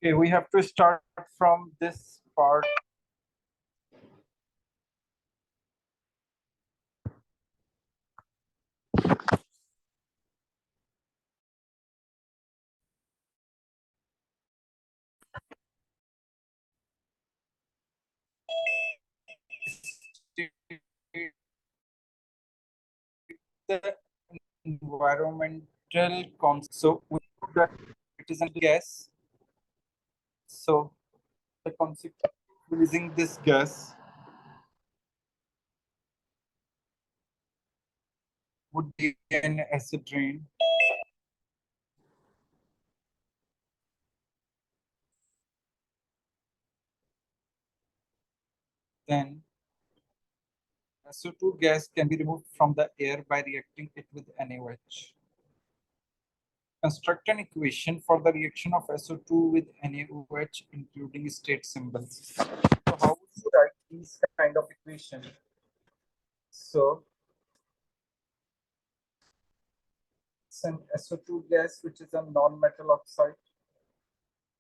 Okay, we have to start from this part. The environmental concept. So we know that it is a gas. So the concept of releasing this gas would be an acid rain. Then SO2 gas can be removed from the air by reacting it with NaOH. Construct an equation for the reaction of SO2 with NaOH, including state symbols. So how would you write these kind of equation? So it's an SO2 gas, which is a non-metal oxide,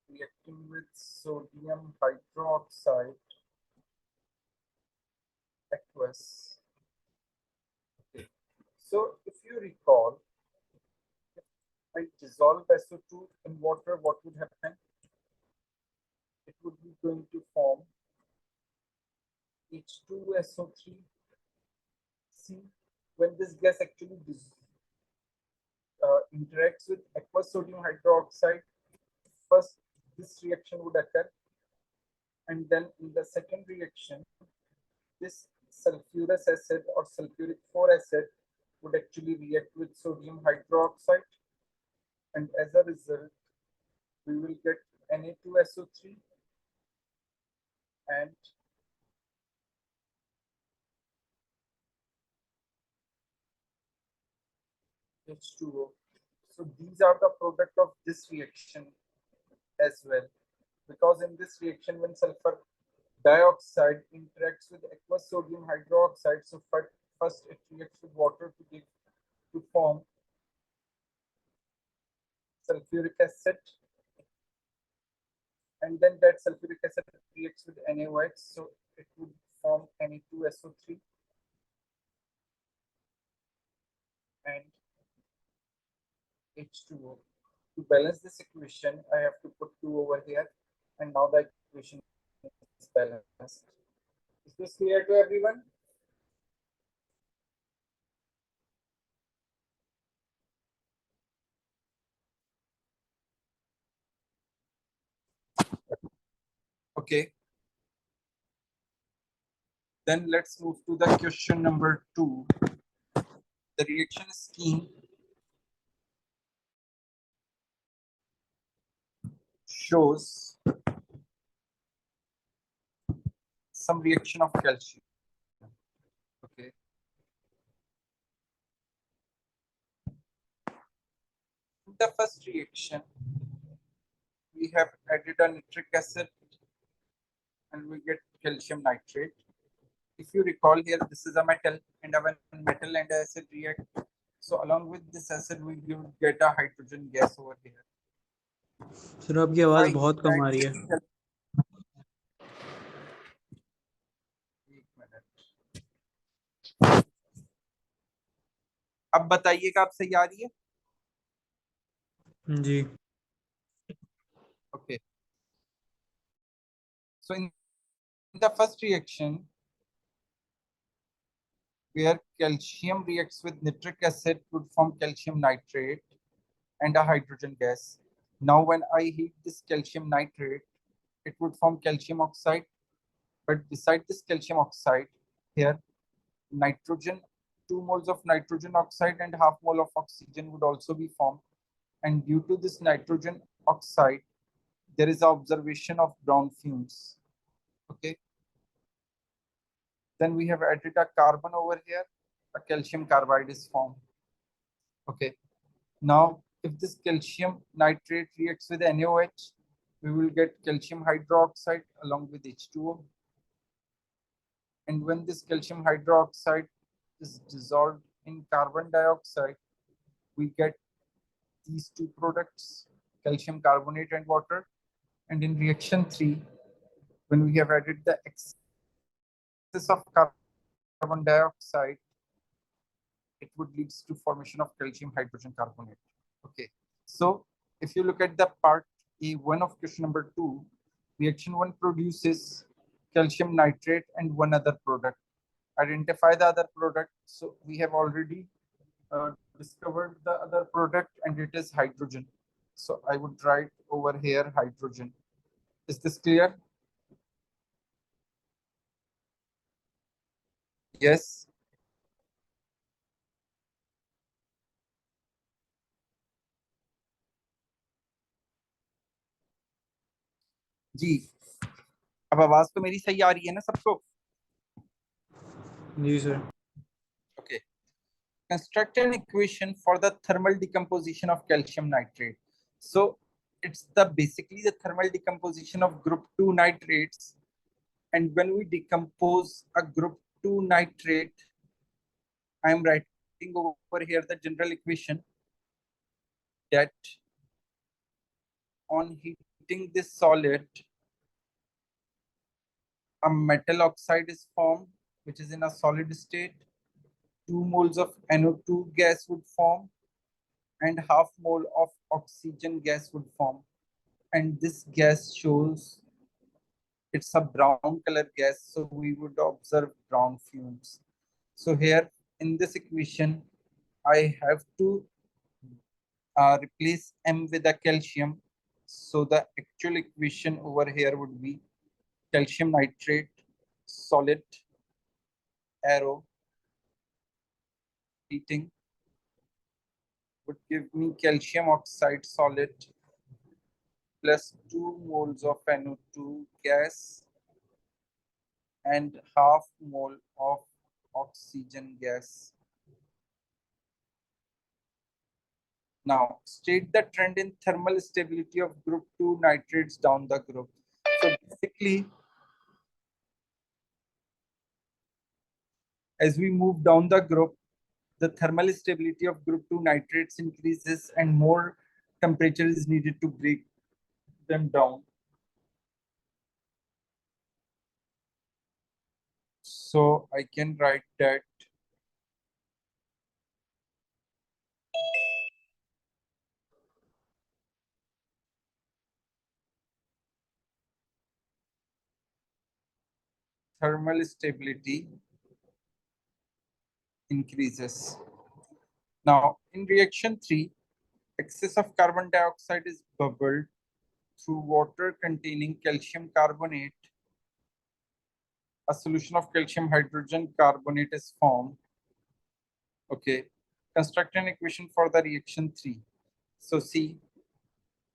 reacting with sodium hydroxide aqueous. Okay. So if you recall, if I dissolve SO2 in water, what would happen? It would be going to form H2SO3. See, when this gas actually interacts with aqueous sodium hydroxide, first this reaction would occur, and then in the second reaction, this sulfurous acid or sulfuric 4 acid would actually react with sodium hydroxide, and as a result, we will get Na2SO3 and H2O. So these are the product of this reaction as well, because in this reaction, when sulfur dioxide interacts with aqueous sodium hydroxide, so first it reacts with water to form sulfuric acid, and then that sulfuric acid reacts with NaOH, so it would form Na2SO3 and H2O. To balance this equation, I have to put 2 over here, and now the equation is balanced. Is this clear to everyone? Okay. Then let's move to the question number 2. The reaction scheme shows some reaction of calcium. Okay. In the first reaction, we have added a nitric acid and we get calcium nitrate. If you recall here, this is a metal, and when metal and acid react, so along with this acid, we get a hydrogen gas over here. Sir आपकी आवाज बहुत कम आ रही है. एक minute. अब बताइएगा, आप सही आ रही है? जी. Okay. So in the first reaction, where calcium reacts with nitric acid would form calcium nitrate and a hydrogen gas. Now when I heat this calcium nitrate, it would form calcium oxide. But beside this calcium oxide, here nitrogen, 2 moles of nitrogen oxide and half mole of oxygen would also be formed. And due to this nitrogen oxide, there is an observation of brown fumes. Okay. Then we have added a carbon over here, a calcium carbide is formed. Okay. Now, if this calcium nitrate reacts with NaOH, we will get calcium hydroxide along with H2O. And when this calcium hydroxide is dissolved in carbon dioxide, we get these two products, calcium carbonate and water. And in reaction 3, when we have added the excess of carbon dioxide, it would lead to formation of calcium hydrogen carbonate. Okay, so if you look at the part A1 of question number 2, reaction 1 produces calcium nitrate and one other product. Identify the other product. So we have already discovered the other product, and it is hydrogen. So I would write over here hydrogen. Is this clear? Yes. जी, अब आवाज तो मेरी सही आ रही है ना सबको? जी sir. Okay. Construct an equation for the thermal decomposition of calcium nitrate. So it's basically the thermal decomposition of group 2 nitrates. And when we decompose a group 2 nitrate, I am writing over here the general equation that on heating this solid, a metal oxide is formed, which is in a solid state. 2 moles of NO2 gas would form, and half mole of oxygen gas would form. And this gas shows it's a brown color gas, so we would observe brown fumes. So here in this equation, I have to replace M with a calcium. So the actual equation over here would be calcium nitrate, solid, arrow, heating, would give me calcium oxide solid plus 2 moles of NO2 gas and half mole of oxygen gas. Now, state the trend in thermal stability of group 2 nitrates down the group. So basically, as we move down the group, the thermal stability of group 2 nitrates increases and more temperature is needed to break them down. So I can write that thermal stability increases. Now, in reaction 3, excess of carbon dioxide is bubbled through water containing calcium carbonate. A solution of calcium hydrogen carbonate is formed. Okay, construct an equation for the reaction 3. So see,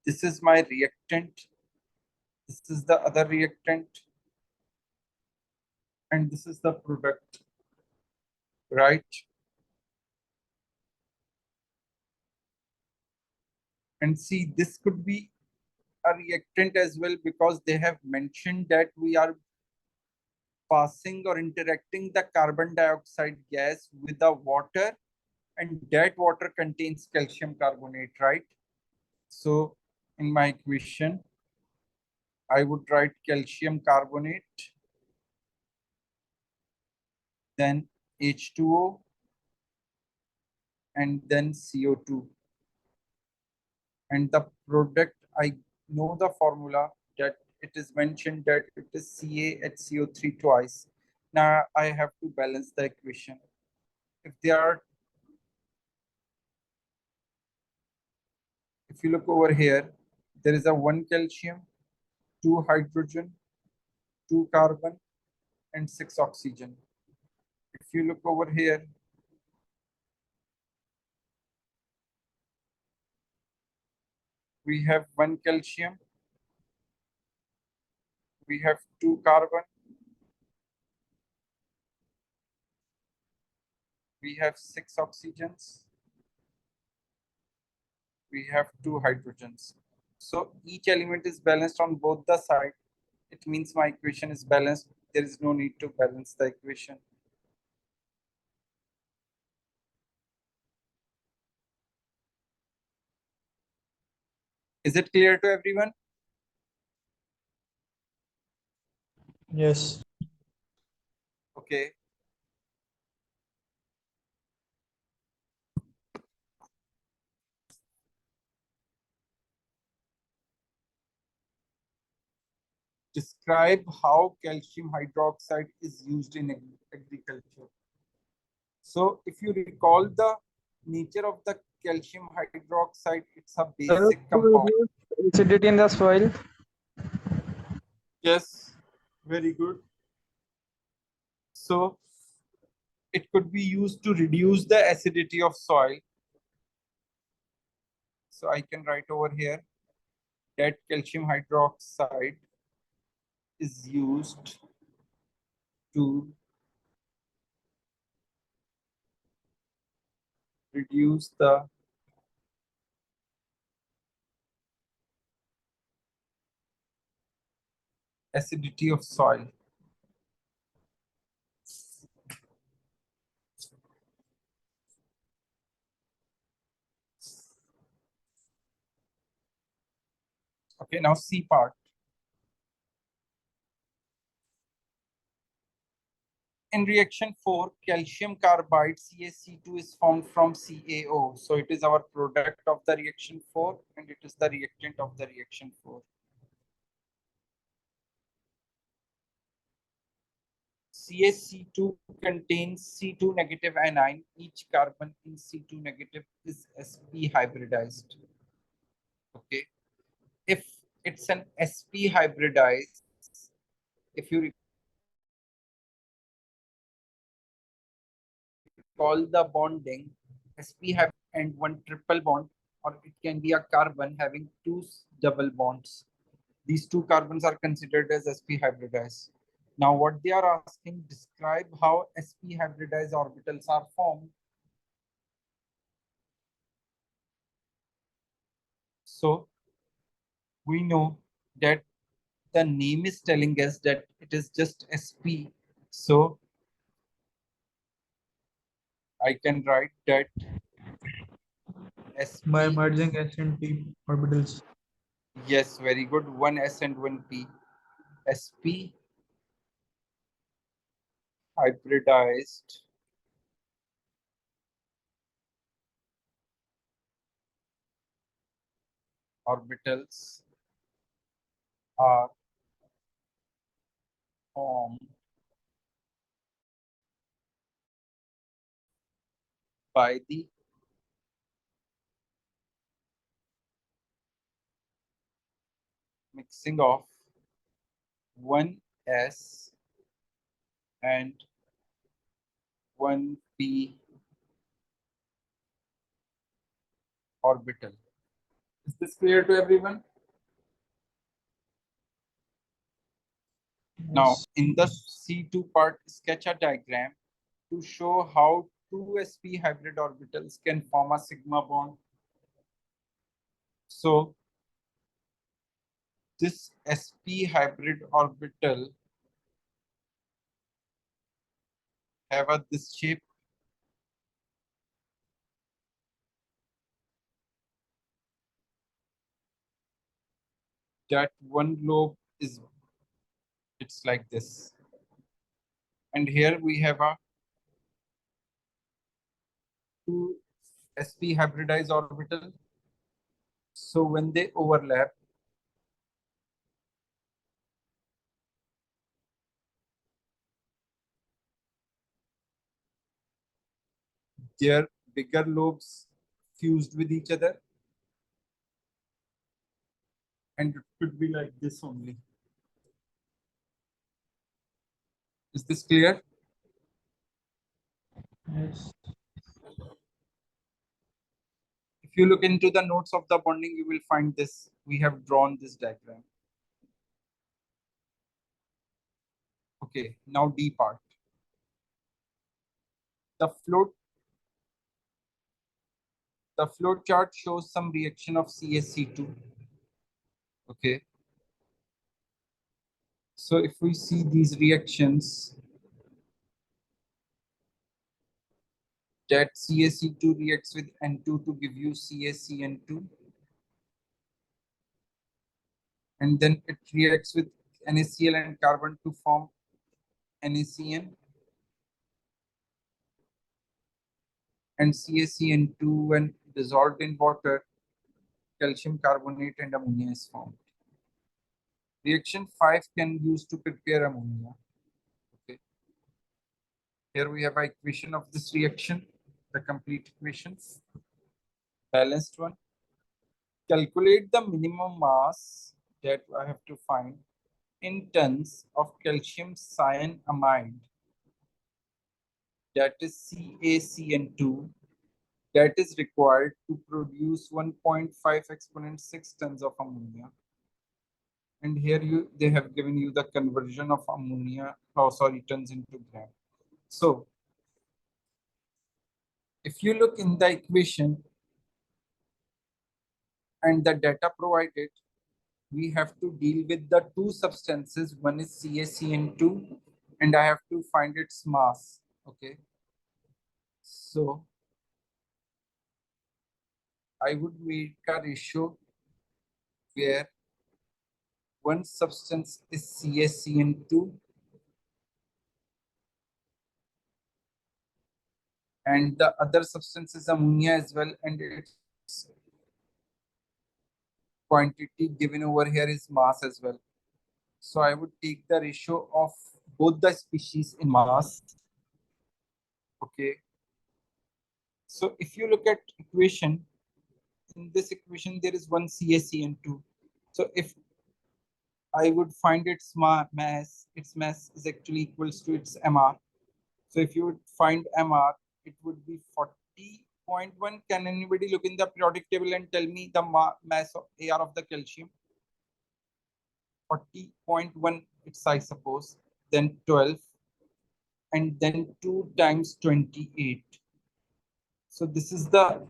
this is my reactant, this is the other reactant, and this is the product, right? And see, this could be a reactant as well, because they have mentioned that we are passing or interacting the carbon dioxide gas with the water, and that water contains calcium carbonate, right? So in my equation, I would write calcium carbonate, then H2O, and then CO2. And the product, I know the formula that it is mentioned that it is CaHCO3 twice. Now I have to balance the equation. If you look over here, there is a 1 calcium, 2 hydrogen, 2 carbon, and 6 oxygen. If you look over here, we have 1 calcium, we have 2 carbon, we have 6 oxygens, we have 2 hydrogens. So each element is balanced on both the sides. It means my equation is balanced. There is no need to balance the equation. Is it clear to everyone? Yes. Okay. Describe how calcium hydroxide is used in agriculture. So if you recall the nature of the calcium hydroxide, it's a To basic compound. reduce acidity in the soil. Yes, very good. So it could be used to reduce the acidity of soil. So I can write over here that calcium hydroxide is used to reduce the acidity of soil. Okay, now C part. In reaction 4, calcium carbide CaC2 is formed from CaO. So it is our product of the reaction 4 and it is the reactant of the reaction 4. CaC2 contains C2 negative anion. Each carbon in C2 negative is sp hybridized. Okay. If it's an sp hybridized, if you recall the bonding, sp have and one triple bond, or it can be a carbon having two double bonds. These two carbons are considered as sp hybridized. Now what they are asking, describe how sp hybridized orbitals are formed. So we know that the name is telling us that it is just sp. So I can write that By sp. merging S and P orbitals. Yes, very good. One s and one p. Sp hybridized orbitals are formed by the mixing of one s and one p orbital. Is this clear to everyone? Now, Yes. in the C2 part, sketch a diagram to show how two sp hybrid orbitals can form a sigma bond. So, this sp hybrid orbital have a this shape. That one lobe is, it's like this. And here we have a two sp hybridized orbital. So when they overlap, their bigger lobes fused with each other, and it could be like this only. Is this clear? Yes. If you look into the notes of the bonding, you will find this. We have drawn this diagram. Okay, now D part. The flow the flow chart shows some reaction of CaC2. Okay. So if we see these reactions, that CaC2 reacts with N2 to give you CaCN2. And then it reacts with NaCl and carbon to form NaCN, and CaCN2 when dissolved in water, calcium carbonate and ammonia is formed. Reaction 5 can use to prepare ammonia. Okay. Here we have an equation of this reaction, the complete equations, balanced one. Calculate the minimum mass that I have to find in tons of calcium cyanamide, that is CaCN2, that is required to produce 1.5 exponent 6 tons of ammonia. And here they have given you the conversion of ammonia, tons into gram. So if you look in the equation and the data provided, we have to deal with the two substances. One is CaCN2 and I have to find its mass. Okay. So I would make a ratio where one substance is CaCN2 and the other substance is ammonia as well, and its quantity given over here is mass as well. So I would take the ratio of both the species in mass. Okay. So if you look at equation, in this equation there is one CaCN2. So if I would find its mass is actually equals to its MR. So if you would find MR, it would be 40.1. Can anybody look in the periodic table and tell me the mass of AR of the calcium? 40.1, it's I suppose, then 12, and then 2 times 28. So this is the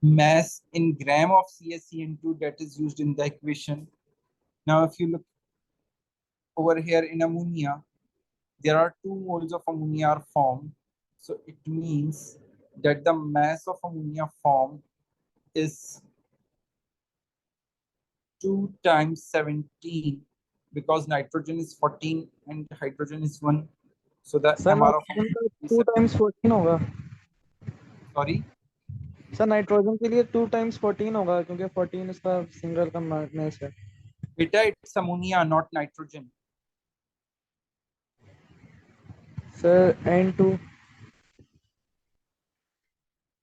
mass in gram of CaCN2 that is used in the equation. Now, if you look over here in ammonia, there are 2 moles of ammonia are formed. So it means that the mass of ammonia formed is 2 times 17 because nitrogen is 14 and hydrogen is 1. So the sir MR of nitrogen का ammonia is 2 times 14 होगा. sorry. Sir nitrogen के लिए 2 times 14 होगा क्योंकि 14 इसका single का मास है. Beta, it's ammonia, not nitrogen. Sir N2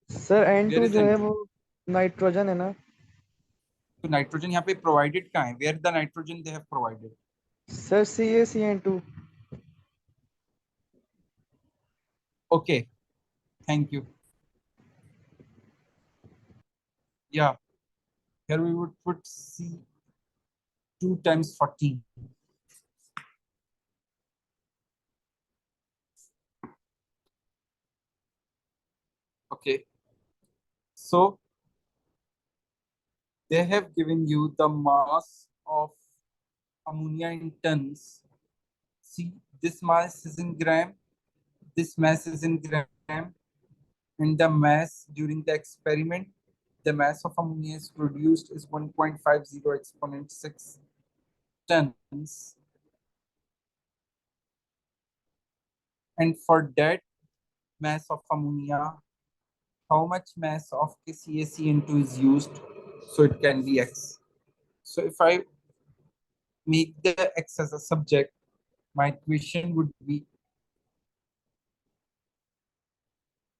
sir Where N2 is जो है N2? वो नाइट्रोजन है ना. तो nitrogen यहाँ पे provided कहाँ है? Where the nitrogen they have provided? Sir CaCN2. Okay, thank you. Yeah, here we would put C 2 times 14. Okay, so they have given you the mass of ammonia in tons. See, this mass is in gram, this mass is in gram, and the mass during the experiment, the mass of ammonia is produced is 1.50 exponent 6 tons. And for that mass of ammonia, how much mass of CaCN2 is used? So it can be X. So if I make the X as a subject, my equation would be,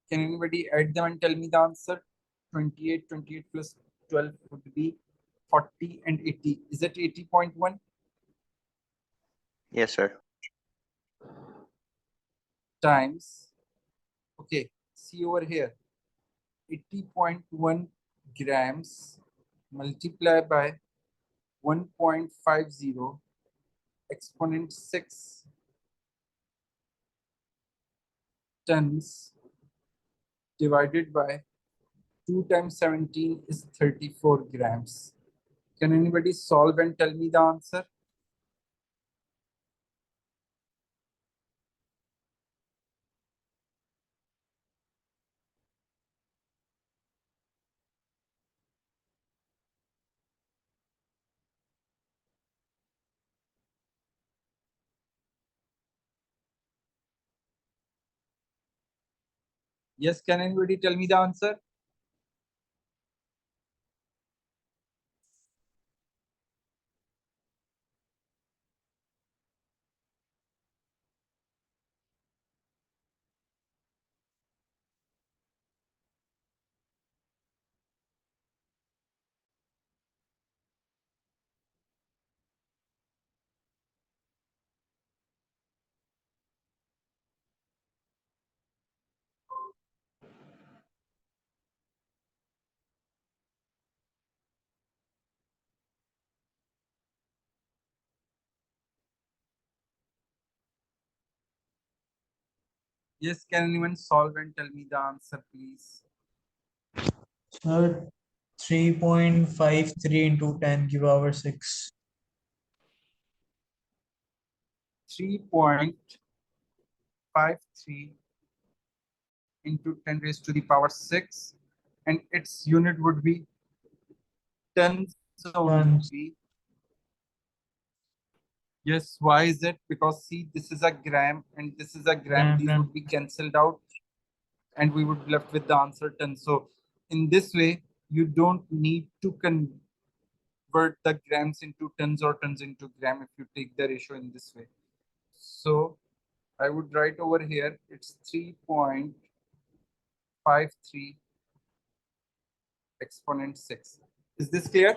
can anybody add them and tell me the answer? 28 plus 12 would be 40 and 80. Is that 80.1? Yes, sir. Times, okay, see over here, 80.1 grams multiplied by 1.50 exponent 6 tons divided by 2 times 17 is 34 grams. Can anybody solve and tell me the answer? Yes, can anybody tell me the answer? Yes, can anyone solve and tell me the answer, please? Sir, 3.53 into 10 to the power 6. 3.53 into 10 raised to the power 6, and its unit would be tons Tons. only. Yes, why is it? Because see, this is a gram and this is a gram. These Gram. would be cancelled out and we would be left with the answer ton. So in this way, you don't need to convert the grams into tons or tons into gram if you take the ratio in this way. So I would write over here, it's 3.53 exponent 6. Is this clear?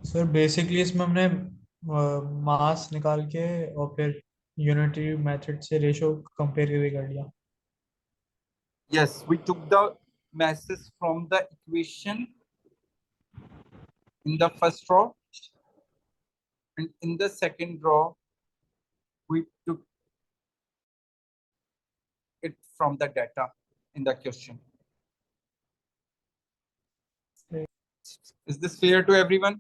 Sir basically इसमें हमने मास निकाल के और फिर unitary method से ratio compare करके कर लिया. Yes, we took the masses from the equation in the first row, and in the second row, we took it from the data in the question. Is this clear to everyone?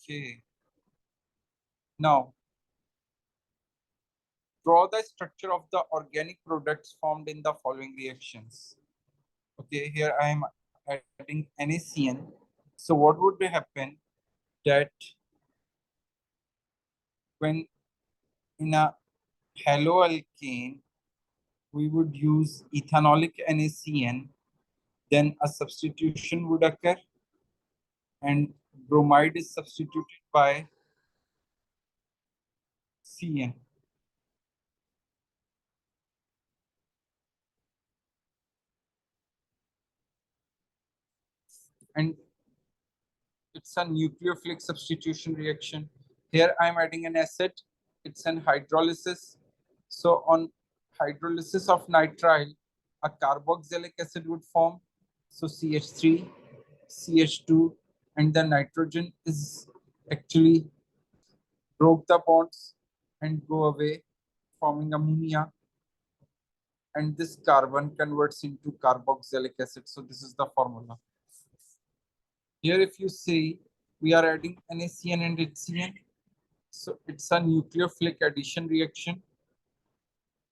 Okay. Now, draw the structure of the organic products formed in the following reactions. Okay, here I am adding NaCN. So what would happen that when in a haloalkane, we would use ethanolic NaCN, then a substitution would occur and bromide is substituted by CN. And it's a nucleophilic substitution reaction. Here I'm adding an acid. It's an hydrolysis. So on hydrolysis of nitrile, a carboxylic acid would form. So CH3, CH2, and the nitrogen is actually broke the bonds and go away, forming ammonia. And this carbon converts into carboxylic acid. So this is the formula. Here, if you see, we are adding NaCN and HCN. So it's a nucleophilic addition reaction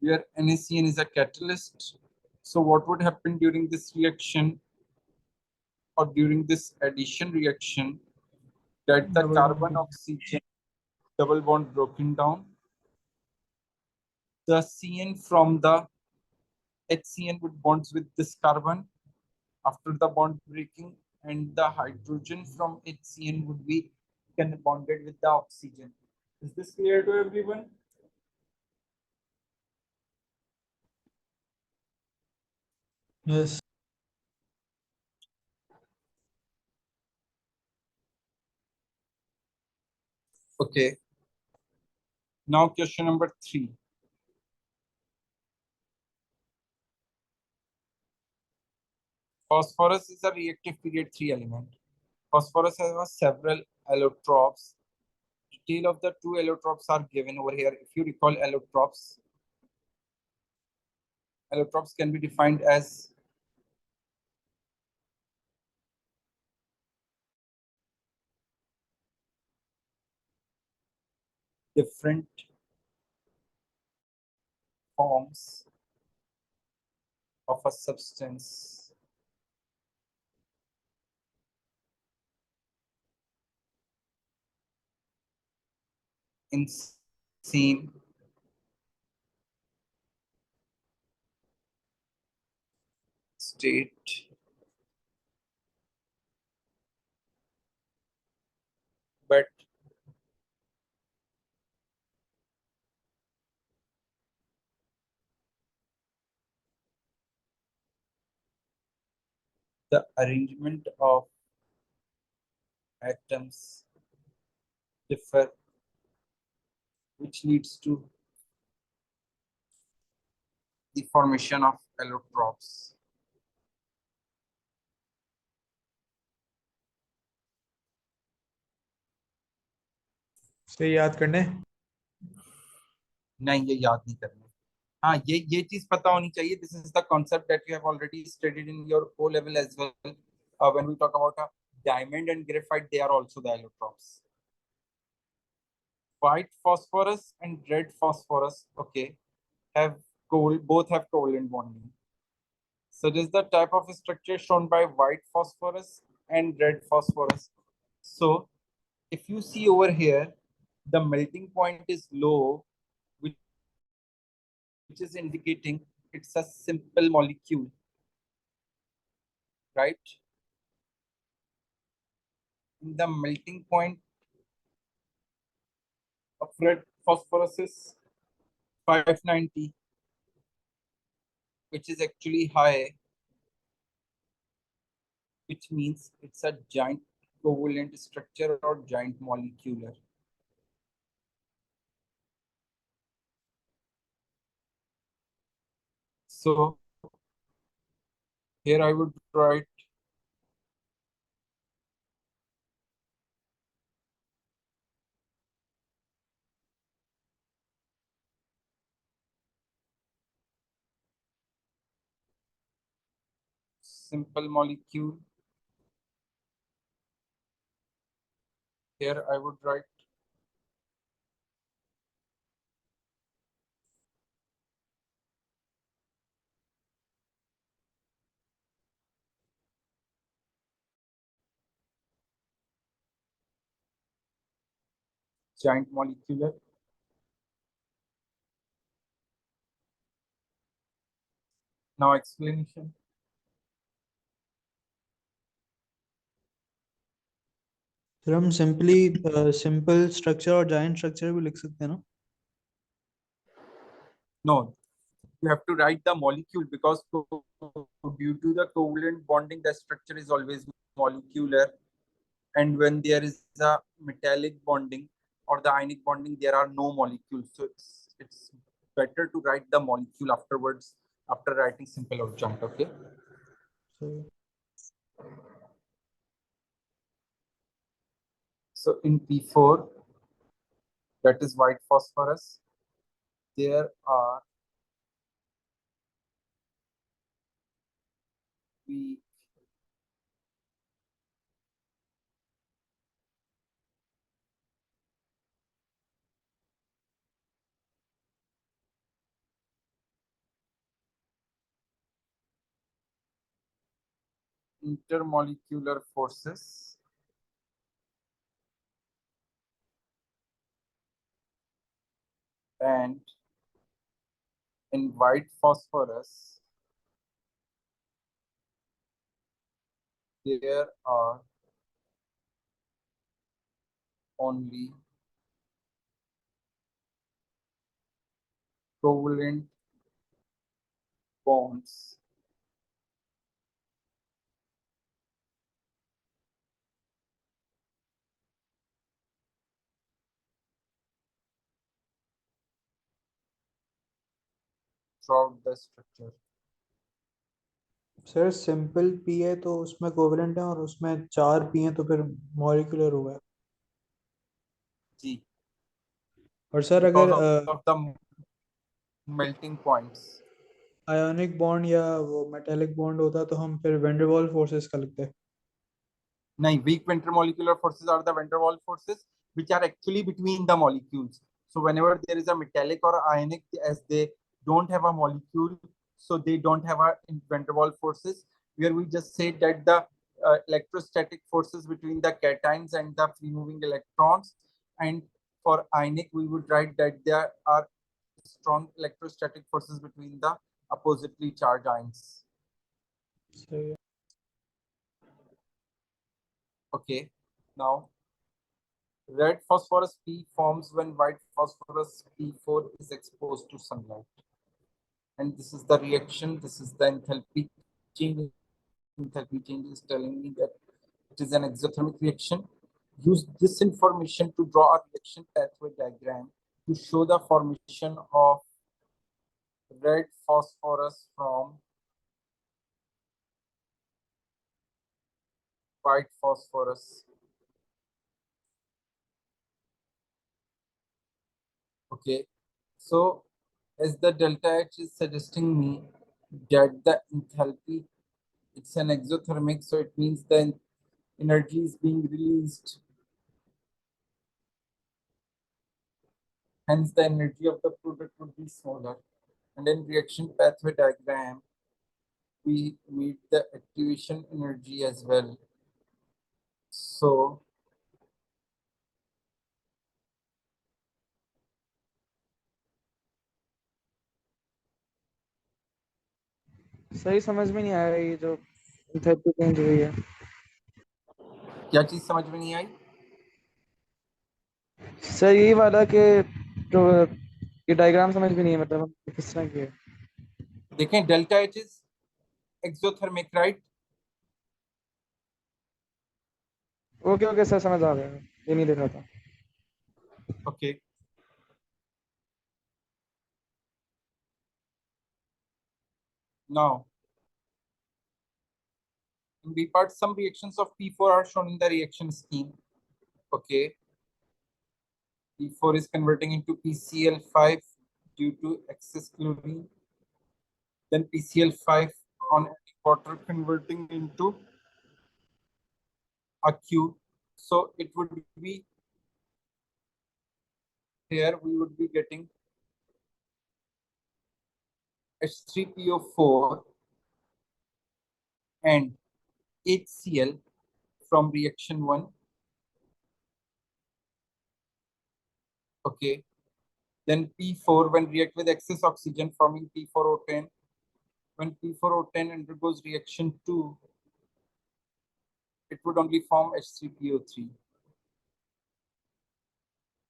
where NaCN is a catalyst. So what would happen during this reaction or during this addition reaction, that the Double carbon bond. oxygen double bond broken down, the CN from the HCN would bonds with this carbon after the bond breaking, and the hydrogen from HCN would be bonded with the oxygen. Is this clear to everyone? Yes. Okay. Now question number 3. Phosphorus is a reactive period 3 element. Phosphorus has several allotropes. Detail of the 2 allotropes are given over here. If you recall allotropes can be defined as different forms of a substance in same state, but the arrangement of atoms differ, which leads to the formation of allotropes. से याद करने नहीं, ये याद नहीं करना। हाँ, ये चीज पता होनी चाहिए. This is the concept that you have already studied in your O level as well. When we talk about a diamond and graphite, they are also the allotropes. White phosphorus and red phosphorus, okay, have both have covalent bonding. So this is the type of structure shown by white phosphorus and red phosphorus. So if you see over here, the melting point is low, which is indicating it's a simple molecule, right? In the melting point of red phosphorus is 590, which is actually high, which means it's a giant covalent structure or giant molecular. So here I would write simple molecule. Here I would write giant molecular. Now explanation. फिर हम simply simple structure और giant structure भी लिख सकते हैं ना No, you have to write the molecule because due to the covalent bonding, the structure is always molecular. And when there is a metallic bonding or the ionic bonding, there are no molecules. So it's better to write the molecule afterwards after writing simple or joint. Okay. so, So in P4, that is white phosphorus, there are weak intermolecular forces and in white phosphorus there are only covalent bonds throughout the structure. Sir simple P है तो उसमें covalent है और उसमें 4 P है तो फिर molecular होगा G, और सर because अगर of the melting points. Ionic bond या वो मेटालिक बॉन्ड होता तो हम फिर वेंडरवॉल फोर्सेस का लिखते No, weak intermolecular forces are the van der Waals forces, which are actually between the molecules. So whenever there is a metallic or ionic, as they don't have a molecule, so they don't have a van der Waals forces. Where we just say that the electrostatic forces between the cations and the free moving electrons, and for ionic, we would write that there are strong electrostatic forces between the oppositely charged ions. सही है. Okay, now red phosphorus P forms when white phosphorus P4 is exposed to sunlight. And this is the reaction, this is the enthalpy change. Enthalpy change is telling me that it is an exothermic reaction. Use this information to draw a reaction pathway diagram to show the formation of red phosphorus from white phosphorus. Okay, so as the delta H is suggesting me that the enthalpy, it's an exothermic, so it means the energy is being released. Hence, the energy of the product would be smaller. And in reaction pathway diagram, we meet the activation energy as well. So सही समझ में नहीं आया ये जो enthalpy change हुई है. क्या चीज समझ में नहीं आई? सर यही वाला कि जो ये डायग्राम समझ में नहीं है, मतलब हम किस तरह की है. देखें, delta H is exothermic, right? Okay okay sir, समझ आ गया, ये नहीं देखा था. Okay. Now, in B part, some reactions of P4 are shown in the reaction scheme. Okay. P4 is converting into PCl5 due to excess chlorine. Then PCl5 on water converting into a Q. So it would be here we would be getting H3PO4 and HCl from reaction 1. Okay. Then P4 when react with excess oxygen forming P4O10. When P4O10 undergoes reaction 2, it would only form H3PO3.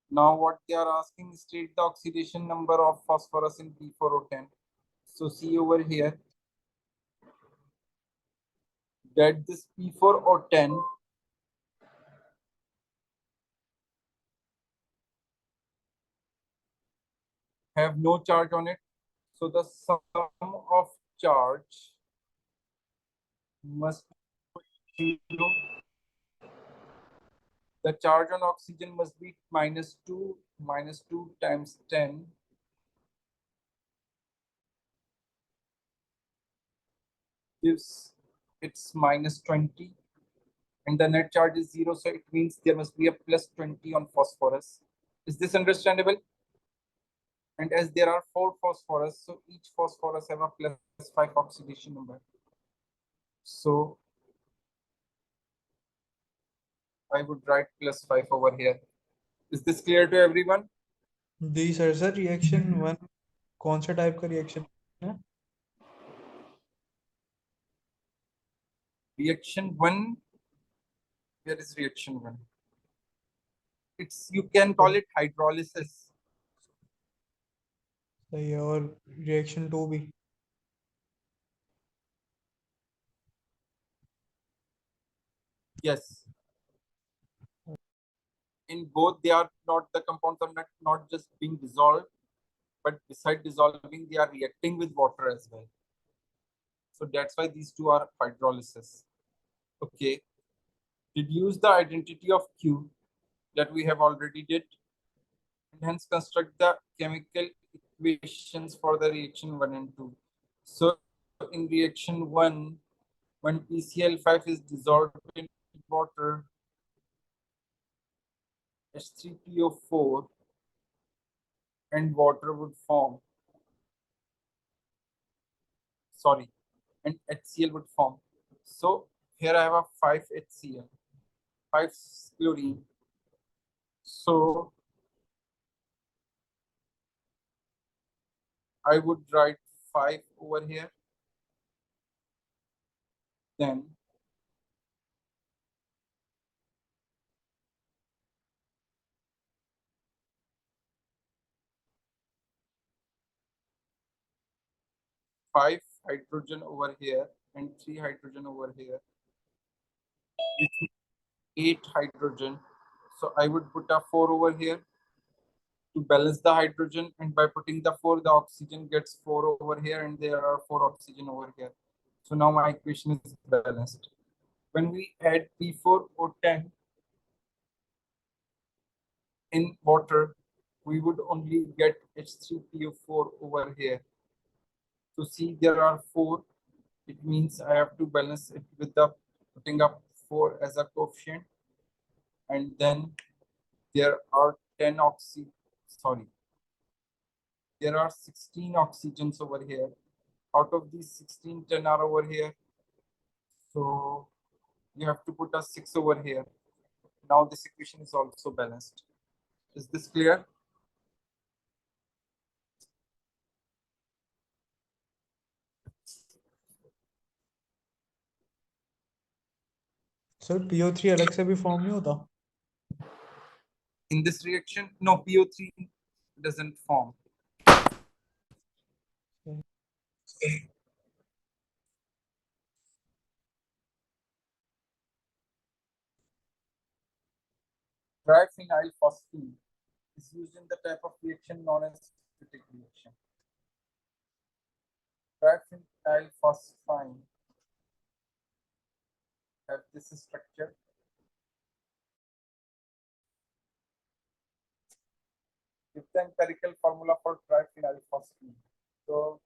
Now what they are asking is state the oxidation number of phosphorus in P4O10. So see over here that this P4O10 have no charge on it. So the sum of charge must be 0. The charge on oxygen must be -2. -2 times 10 gives it's -20. And the net charge is 0. So it means there must be a +20 on phosphorus. Is this understandable? And as there are 4 phosphorus, so each phosphorus have a +5 oxidation number. So I would write +5 over here. Is this clear to everyone? जी sir. Sir reaction 1 कौन सा type का reaction है? Reaction 1, where is reaction 1? It's, you can call it hydrolysis. सही है. और reaction 2 भी? Yes. In both, they are not, the compounds are not just being dissolved, but beside dissolving, they are reacting with water as well. So that's why these two are hydrolysis. Okay. Deduce the identity of Q that we have already did, and hence construct the chemical equations for the reaction 1 and 2. So in reaction 1, when PCl5 is dissolved in water, H3PO4 and water would form. Sorry, and HCl would form. So here I have a 5 HCl, 5 chlorine. So I would write 5 over here. Then 5 hydrogen over here and 3 hydrogen over here. Which is 8 hydrogen. So I would put a 4 over here to balance the hydrogen, and by putting the 4, the oxygen gets 4 over here, and there are 4 oxygen over here. So now my equation is balanced. When we add P4O10 in water, we would only get H3PO4 over here. So see, there are 4. It means I have to balance it with the putting up 4 as a coefficient, and then there are 10 sorry, there are 16 oxygens over here. Out of these 16, 10 are over here. So you have to put a 6 over here. Now this equation is also balanced. Is this clear? Sir PO3 अलग से भी form नहीं होता? In this reaction, no, PO3 doesn't form. Triphenyl phosphine is used in the type of reaction known as phytic reaction. Triphenyl phosphine have this structure. Give the empirical formula for triphenyl phosphine. So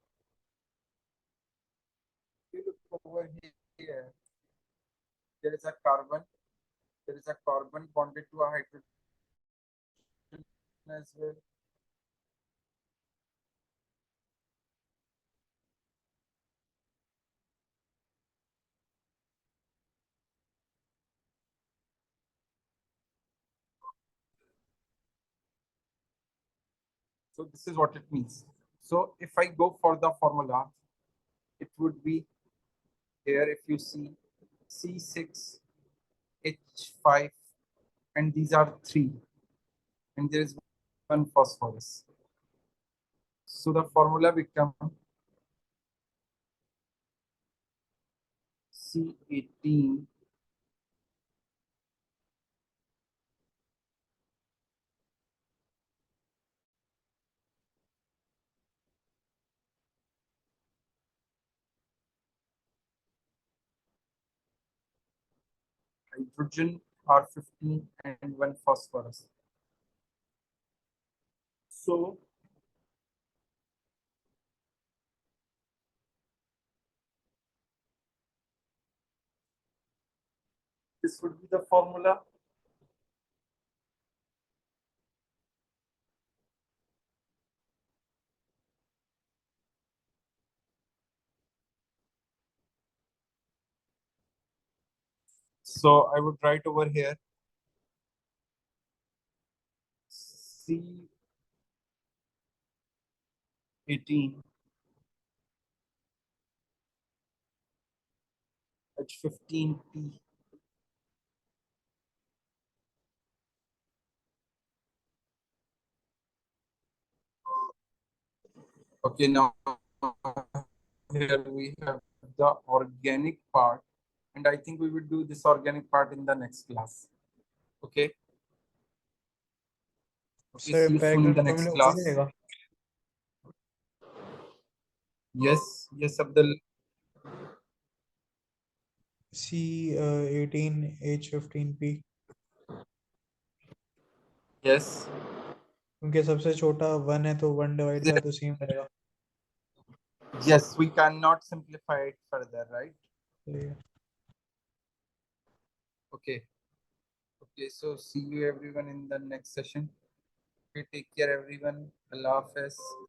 if you look over here, there is a carbon. There is a carbon bonded to a hydrogen as well. So this is what it means. So if I go for the formula, it would be here, if you see C6H5, and these are 3, and there is 1 phosphorus. So the formula becomes C18 hydrogen R15 and 1 phosphorus. So this would be the formula. So I would write over here C18 H15P. Okay, now here we have the organic part, and I think we will do this organic part in the next class. Okay. Okay, sir see you soon in empirical the next formula वही class. रहेगा? Yes, yes, Abdul. C18H15P, Yes. क्योंकि सबसे छोटा 1 है तो 1 divide by तो same रहेगा. Yes, we cannot simplify it further, right? चलिए. Okay. Okay, so see you everyone in the next session. Okay, take care everyone. Allah Hafiz.